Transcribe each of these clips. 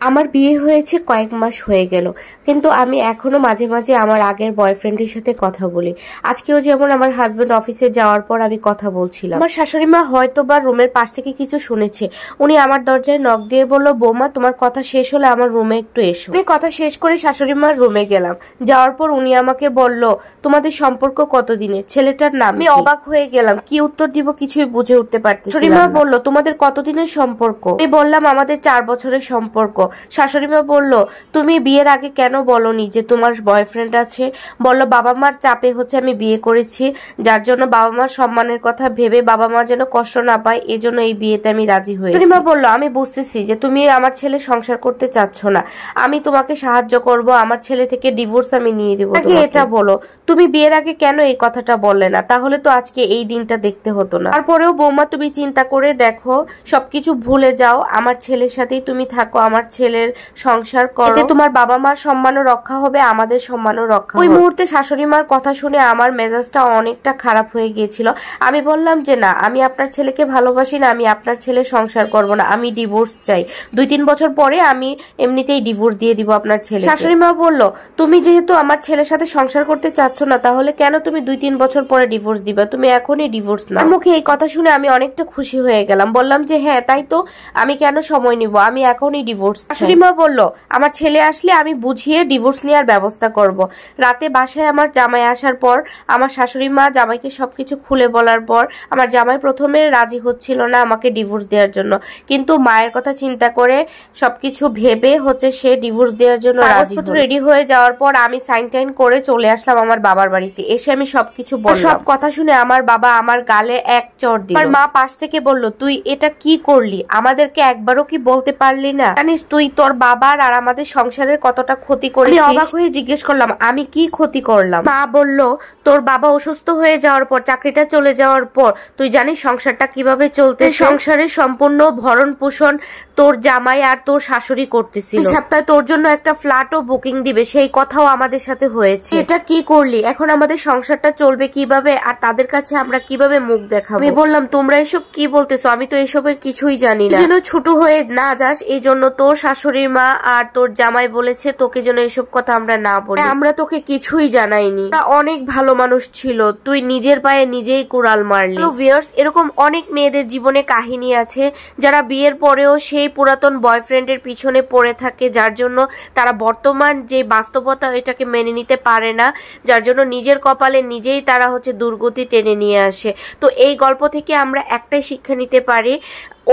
আমার বিয়ে হয়েছে কয়েক মাস হয়ে গেল, কিন্তু আমি এখনো মাঝে মাঝে আমার আগের বয়ফ্রেন্ডের সাথে কথা বলি। আজকেও যেমন আমার হাজবেন্ড অফিসে যাওয়ার পর আমি কথা বলছিলাম। আমার শাশুড়ি মা হয়তো বা রুমের পাশ থেকে কিছু শুনেছে। উনি আমার দরজায় নক দিয়ে বলল, বৌমা তোমার কথা শেষ হলে আমার রুমে একটু এসো। আমি কথা শেষ করে শাশুড়ি মার রুমে গেলাম। যাওয়ার পর উনি আমাকে বলল, তোমাদের সম্পর্ক কতদিনের, ছেলেটার নাম? আমি অবাক হয়ে গেলাম, কি উত্তর দিব কিছুই বুঝে উঠতে পারতেছি। শাশুড়ি মা বলল, তোমাদের কতদিনের সম্পর্ক? আমি বললাম, আমাদের 4 বছরের সম্পর্ক। শাশুড়ি মা বলল, তুমি বিয়ের আগে কেন বলনি যে তোমার বয়ফ্রেন্ড আছে? বলল, বাবা মার চাপে হচ্ছে আমি বিয়ে করেছি, যার জন্য বাবা মার সম্মানের কথা ভেবে বাবা মা যেন কষ্ট না পায়, এজন্য এই বিয়েতে আমি রাজি হয়েছি। শাশুড়ি মা বলল, আমি বুঝতেছি যে তুমি আমার ছেলে সংসার করতে চাচ্ছ না, আমি তোমাকে সাহায্য করব, আমার ছেলে থেকে ডিভোর্স আমি নিয়ে দেবো। আগে এটা বলো, তুমি বিয়ের আগে কেন এই কথাটা বললে না? তাহলে তো আজকে এই দিনটা দেখতে হতো না। তারপরেও বৌমা তুমি চিন্তা করে দেখো, সবকিছু ভুলে যাও, আমার ছেলের সাথেই তুমি থাকো, আমার ছেলের সংসার করো, এতে তোমার বাবা মার সম্মানও রক্ষা হবে, আমাদের সম্মানও রক্ষা হবে। ওই মুহূর্তে শাশুড়ি মার কথা শুনে আমার মেজাজটা অনেকটা খারাপ হয়ে গিয়েছিল। আমি বললাম যে না, আমি আপনার ছেলেকে ভালোবাসি না, আমি আপনার ছেলে সংসার করব না, আমি ডিভোর্স চাই। 2-3 বছর পরে আমি এমনিতেই ডিভোর্স দিয়ে দিব আপনার ছেলে। শাশুড়ি মা বলল, তুমি যেহেতু আমার ছেলের সাথে সংসার করতে চাচ্ছ না, তাহলে কেন তুমি 2-3 বছর পরে ডিভোর্স দিবা? তুমি এখনই ডিভোর্স নাও। আমার মুখে এই কথা শুনে আমি অনেকটা খুশি হয়ে গেলাম। বললাম যে হ্যাঁ, তাই তো, আমি কেন সময় নিব, আমি এখনই ডিভোর্স। শাশুড়ি মা বলল, আমার ছেলে আসলে আমি বুঝিয়ে ডিভোর্স নেওয়ার ব্যবস্থা করব। রাতে বাসায় আমার জামাই আসার পর আমার শাশুড়ি মা জামাইকে সবকিছু খুলে বলার পর আমার জামাই প্রথমে রাজি হচ্ছিল না আমাকে ডিভোর্স দেওয়ার জন্য, কিন্তু মায়ের কথা চিন্তা করে সবকিছু ভেবে হচ্ছে সে ডিভোর্স দেওয়ার জন্য রাজি হলো। রেডি হয়ে যাওয়ার পর আমি সাইন টাইন করে চলে আসলাম আমার বাবার বাড়িতে। এসে আমি সবকিছু বললাম। সব কথা শুনে আমার বাবা আমার গালে এক চড় দিল। আমার মা পাশ থেকে বলল, তুই এটা কি করলি? আমাদেরকে একবারও কি বলতে পারলি না? জানিস তুই তোর বাবার আর আমাদের সংসারের কতটা ক্ষতি করেছিস? আমি অবাক হয়ে জিজ্ঞেস করলাম, আমি কি ক্ষতি করলাম? মা বলল, তোর বাবা অসুস্থ হয়ে যাওয়ার পর, চাকরিটা চলে যাওয়ার পর তুই জানিস সংসারটা কিভাবে চলতে? সংসারের সম্পূর্ণ ভরণ পোষণ তোর জামাই আর তোর শাশুড়ি করতেছিল। সপ্তাহে তোর জন্য একটা ফ্ল্যাটও বুকিং দিবে, সেই কথাও আমাদের সাথে হয়েছে। এটা কি করলি? এখন আমাদের সংসারটা চলবে কিভাবে, আর তাদের কাছে আমরা কিভাবে মুখ দেখাবো? আমি বললাম, তোমরা এসব কি বলতেছো? আমি তো এসবের কিছুই জানি না। যেন ছোট হয়ে না যাস, এই জন্য তোর শাশুড়ির মা আর তোর জামাই বলেছে তোকে যেন এসব কথা আমরা না বলি। আমরা তোকে কিছুই জানাইনি, অনেক ভালো মানুষ ছিল, তুই নিজের পায়ে নিজেই কুড়াল মারলি। ভিউয়ার্স, এরকম অনেক মেয়েদের জীবনে কাহিনী আছে যারা বিয়ের পরেও সেই পুরাতন বয়ফ্রেন্ডের পিছনে পড়ে থাকে, যার জন্য তারা বর্তমান যে বাস্তবতা এটাকে মেনে নিতে পারে না, যার জন্য নিজের কপালে নিজেই তারা হচ্ছে দুর্গতি টেনে নিয়ে আসে। তো এই গল্প থেকে আমরা একটাই শিক্ষা নিতে পারি,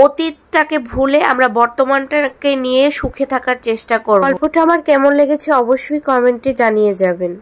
অতীতটাকে ভুলে আমরা বর্তমানটাকে নিয়ে সুখে থাকার চেষ্টা করব। গল্পটা আমার কেমন লেগেছে অবশ্যই কমেন্টে জানিয়ে যাবেন।